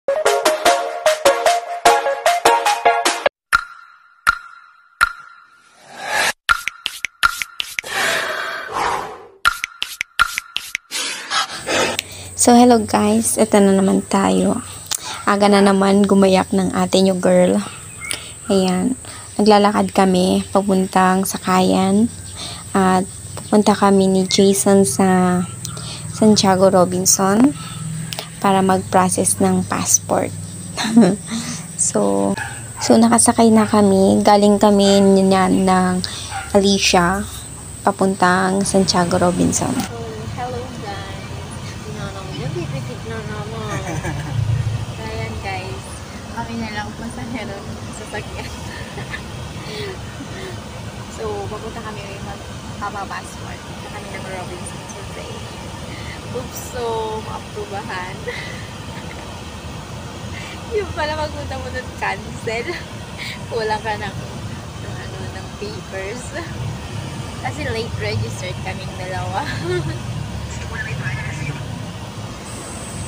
So, hello guys. Ito na naman tayo. Aga na naman gumayak ng ate nyo girl. Ayan. Naglalakad kami papuntang Sakayan. At pupunta kami ni Jason sa Santiago Robinson para mag-process ng passport. So, nakasakay na kami. Galing kami niyan ng Alicia papuntang Santiago Robinson. Ayan guys, kami na lang pasahero sa sakyan. So, papunta kami rin magpapapassport. Punta kami ng Robinson today. Oops, so, maaprubahan. Yung pala magpunta mo nun cancel. Kulang ka ng papers. Kasi late registered kaming dalawa.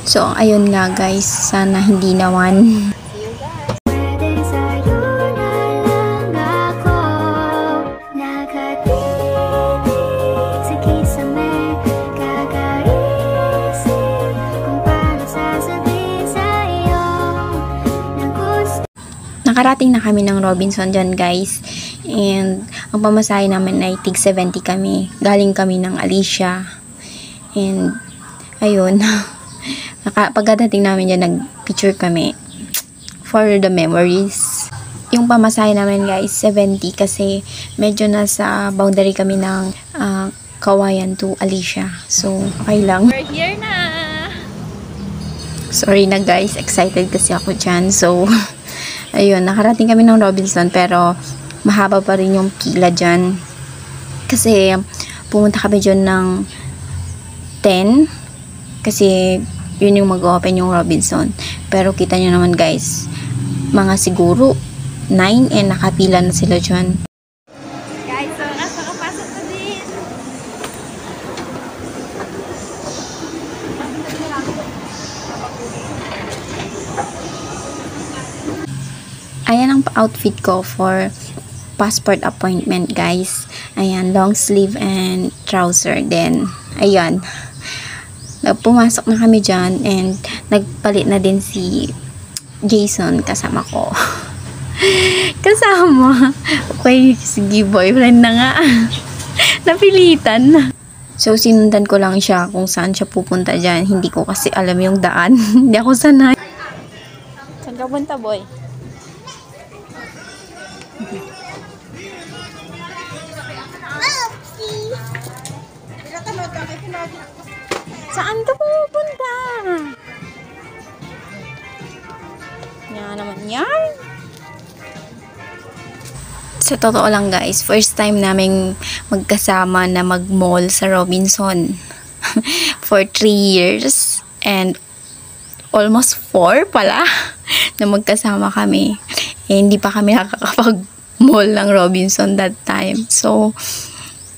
So, ayun nga guys. Sana hindi naman. See you guys! Nakarating na kami ng Robinson dyan guys. And ang pamasahe namin ay tig 70 kami. Galing kami ng Alicia. And ayun. Pagdating namin dyan, nag-picture kami for the memories. Yung pamasahe namin guys, 70 kasi medyo nasa boundary kami ng Kawayan to Alicia. So, okay lang. We're here na! Sorry na guys, excited kasi ako dyan. So, ayun, nakarating kami ng Robinson pero mahaba pa rin yung pila dyan. Kasi, pumunta kami dyan ng 10 kasi yun yung mag-open yung Robinson. Pero kita nyo naman guys, mga siguro 9 and nakapila na sila dyan. Guys, so nakapasok na din! Ayan ang outfit ko for passport appointment guys. Ayan, long sleeve and trouser. Then, ayan. Pumasok na kami dyan and nagpalit na din si Jason kasama ko. Kasama? Okay, sige, boyfriend na nga. Napilitan na. So, sinundan ko lang siya kung saan siya pupunta dyan. Hindi ko kasi alam yung daan. Hindi ako sanay. Saan ka punta, boy? Saan ka pupunta? Yan naman yan. Sa totoo lang guys, first time naming magkasama na mag-mall sa Robinson. For 3 years. And almost 4 pala na magkasama kami. Eh, hindi pa kami nakakapag-mall ng Robinson that time. So,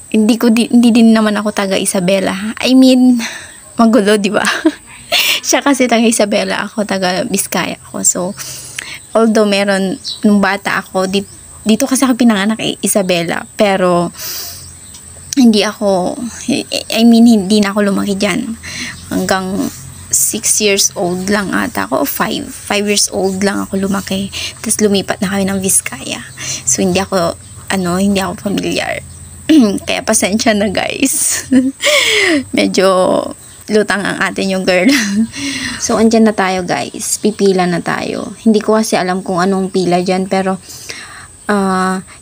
hindi din naman ako taga Isabela. I mean, magulo, di ba? Siya kasi taga Isabela, ako taga Biskaya ako. So, although meron, nung bata ako, dito kasi ako pinanganak Isabela. Pero, hindi na ako lumaki dyan. Hanggang 6 years old lang ata ako, o 5 years old lang ako lumaki. Tapos lumipat na kami ng Biskaya. So, hindi ako familiar. Kaya pasensya na guys. Medyo lutang ang atin yung girl. So, andyan na tayo guys. Pipila na tayo. Hindi ko kasi alam kung anong pila dyan. Pero,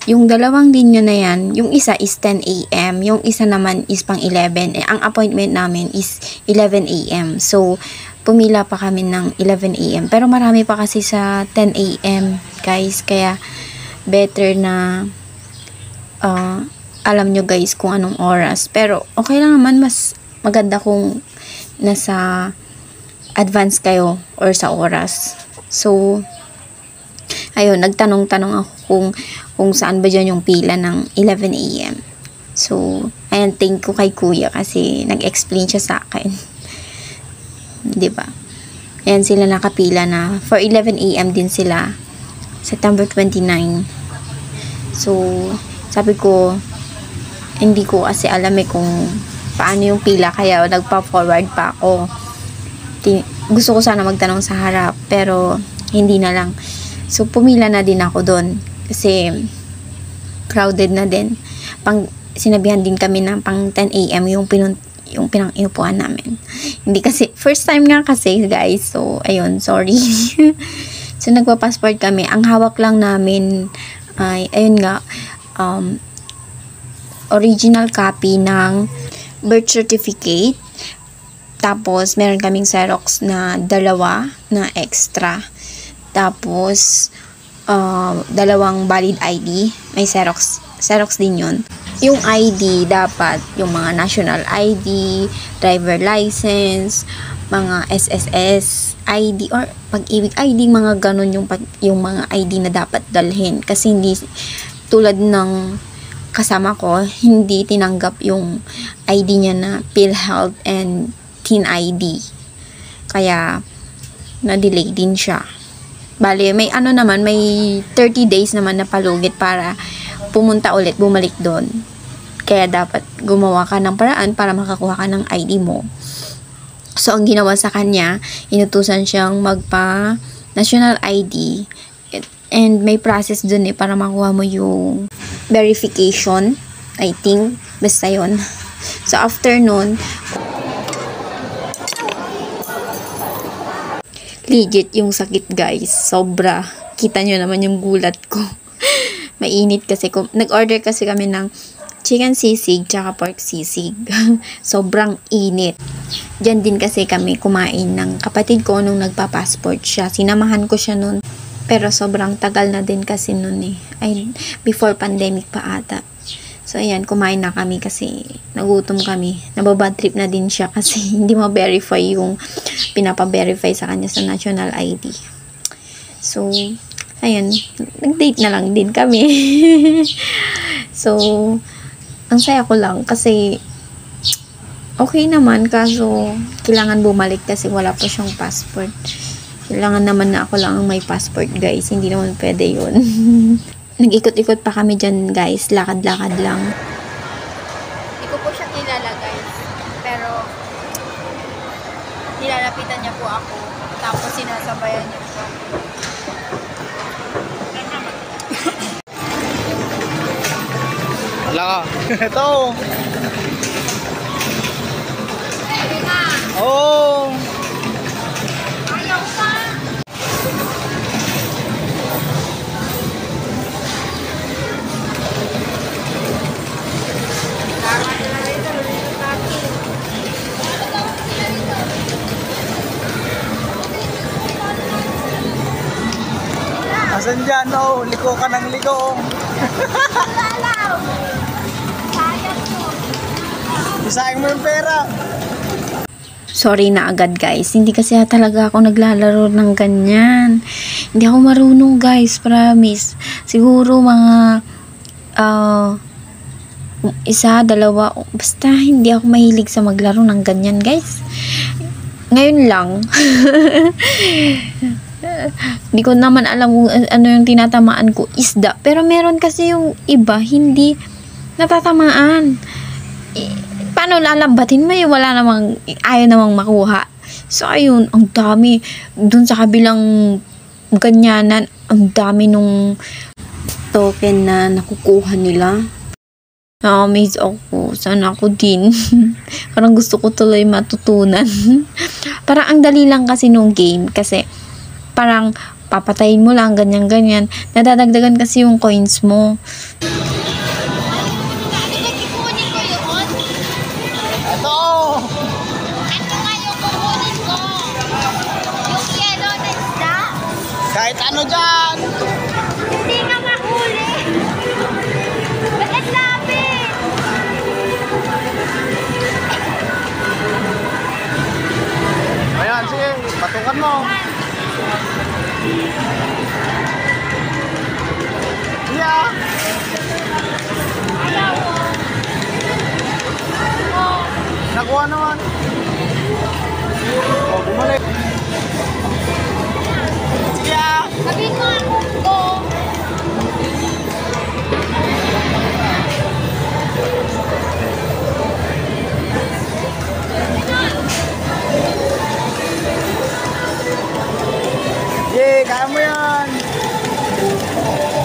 yung dalawang linya na yan, yung isa is 10 AM. Yung isa naman is pang 11. Ang appointment namin is 11 AM. So, pumila pa kami ng 11 AM. Pero marami pa kasi sa 10 AM guys. Kaya, better na alam nyo guys kung anong oras. Pero okay lang naman, mas maganda kung nasa advance kayo or sa oras. So, ayun, nagtanong-tanong ako kung saan ba dyan yung pila ng 11 AM. So, ayun, thank you kay kuya kasi nag-explain siya sa akin. Diba? Ayan sila nakapila na. For 11 a.m. din sila. September 29. So, sabi ko, hindi ko kasi alam kung paano yung pila. Kaya nagpa-forward pa ako. Gusto ko sana magtanong sa harap. Pero, hindi na lang. So, pumila na din ako doon. Kasi, crowded na din. Sinabihan din kami na pang 10 a.m. yung pinang-inupuan namin. Hindi kasi, first time nga kasi, guys. So, ayun, sorry. So, nagpa-passport kami. Ang hawak lang namin ay, ayun nga, original copy ng birth certificate. Tapos, meron kaming Xerox na 2 na extra. Tapos, 2 valid ID. May Xerox din yun. Yung ID, dapat yung mga national ID, driver license, mga SSS ID, or pag-ibig ID, mga ganun yung mga ID na dapat dalhin. Kasi hindi, tulad ng kasama ko, hindi tinanggap yung ID niya na PhilHealth and Teen ID. Kaya, na-delay din siya. Bale, may may 30 days naman na palugit para pumunta ulit, bumalik doon. Kaya dapat gumawa ka ng paraan para makakuha ka ng ID mo. So, ang ginawa sa kanya, inutusan siyang magpa-national ID. And may process dun para makuha mo yung verification. I think, basta yun. So, after nun, legit yung sakit, guys. Sobra. Kita nyo naman yung gulat ko. Mainit kasi. Nag-order kasi kami ng chicken sisig tsaka pork sisig. Sobrang init. Diyan din kasi kami kumain ng kapatid ko nung nagpa-passport siya. Sinamahan ko siya nun. Pero sobrang tagal na din kasi nun Ay, before pandemic pa ata. So, ayan, kumain na kami kasi nagutom kami. Nababad trip na din siya kasi hindi ma-verify yung pinapa-verify sa kanya sa national ID. So, ayun, nag-date na lang din kami. So, ang saya ko lang kasi okay naman, kaso kailangan bumalik kasi wala pa siyang passport. Kailangan naman na ako lang ang may passport, guys. Hindi naman pwede yun. Nag-ikot-ikot pa kami dyan, guys. Lakad-lakad lang. Hindi ko po siya kilala, guys. Pero, nilalapitan niya po ako. Tapos, sinasabayan niya po ako. Wala ka. Ito. Oh. Ayaw pa! Asan dyan? Oh, liko ka ng liko. Isayang mo yung pera. Sorry na agad, guys. Hindi kasi talaga ako naglalaro ng ganyan. Hindi ako marunong, guys. Promise. Siguro mga 1, 2, basta hindi ako mahilig sa maglaro ng ganyan, guys. Ngayon lang. Hindi ko naman alam kung ano yung tinatamaan ko, isda. Pero meron kasi yung iba, hindi natatamaan. Paano lalambatin mo yung wala namang, ayaw namang makuha. So, ayun, ang dami. Dun sa kabilang ganyanan, ang dami nung token na nakukuha nila. Na-amaze ako. Sana ako din. Parang gusto ko tuloy matutunan. Parang ang dali lang kasi nung game. Kasi, parang papatayin mo lang, ganyan-ganyan. Nadadagdagan kasi yung coins mo. Kahit ano dyan! Hindi nga mahuli! Ba't ang dami? Ayan, sige, patukan mo. Yeah! Ayaw mo! Nakuha naman. Oh, bumalik. Kaya mo yan.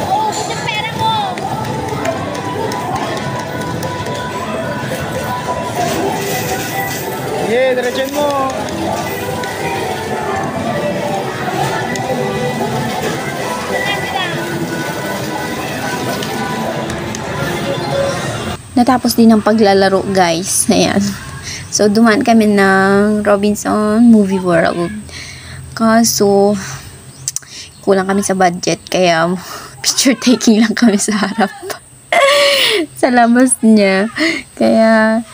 Oh, yung pera mo! Sige, diretso mo. Natapos din ang paglalaro, guys. Ayan. So, dumaan kami ng Robinson Movie World. Kaso, kulang kami sa budget. Kaya, picture taking lang kami sa harap. Sa labas niya. Kaya,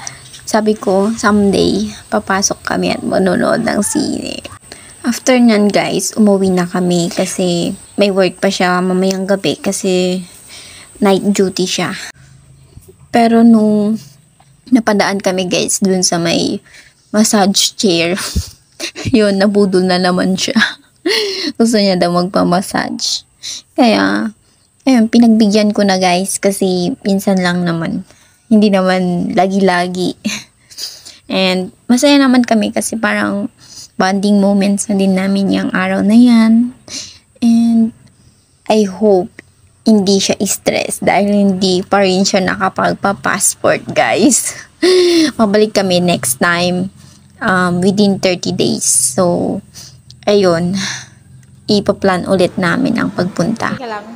sabi ko, someday, papasok kami at manonood ng sine. After nyan, guys, umuwi na kami kasi may work pa siya mamayang gabi kasi night duty siya. Pero nung napadaan kami, guys, dun sa may massage chair, yun, nabudol na naman siya. Gusto niya daw magpa-massage. Kaya, ayun, pinagbigyan ko na, guys, kasi pinsan lang naman. Hindi naman lagi-lagi. And masaya naman kami kasi parang bonding moments na din namin yung araw na yan. And I hope hindi siya stress dahil hindi pa rin siya nakapagpa-passport, guys. Mabalik kami next time within 30 days. So, ayun. Ipaplan ulit namin ang pagpunta. Teka lang.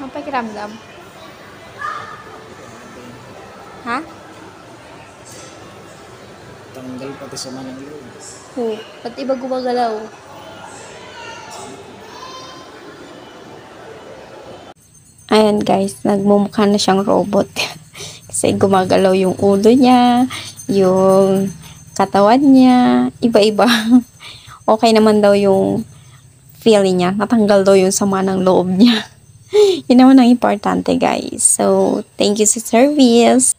Ang pakiramdam? Ha? Tanggal pati sa manang loob. Oo. Ba't iba gumagalaw? Ayan, guys, nagmumukha na siyang robot. Kasi gumagalaw yung ulo niya, yung katawan niya, iba-iba. Okay naman daw yung feeling niya. Natanggal daw yung sama ng loob niya. Yun naman ang importante, guys. So, thank you sa service.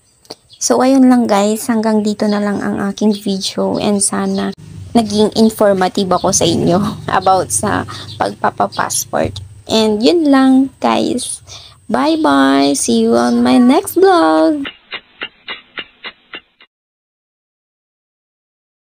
So, ayun lang, guys. Hanggang dito na lang ang aking video. And sana naging informative ako sa inyo about sa pagpapapassport. And yun lang, guys. Bye-bye. See you on my next vlog.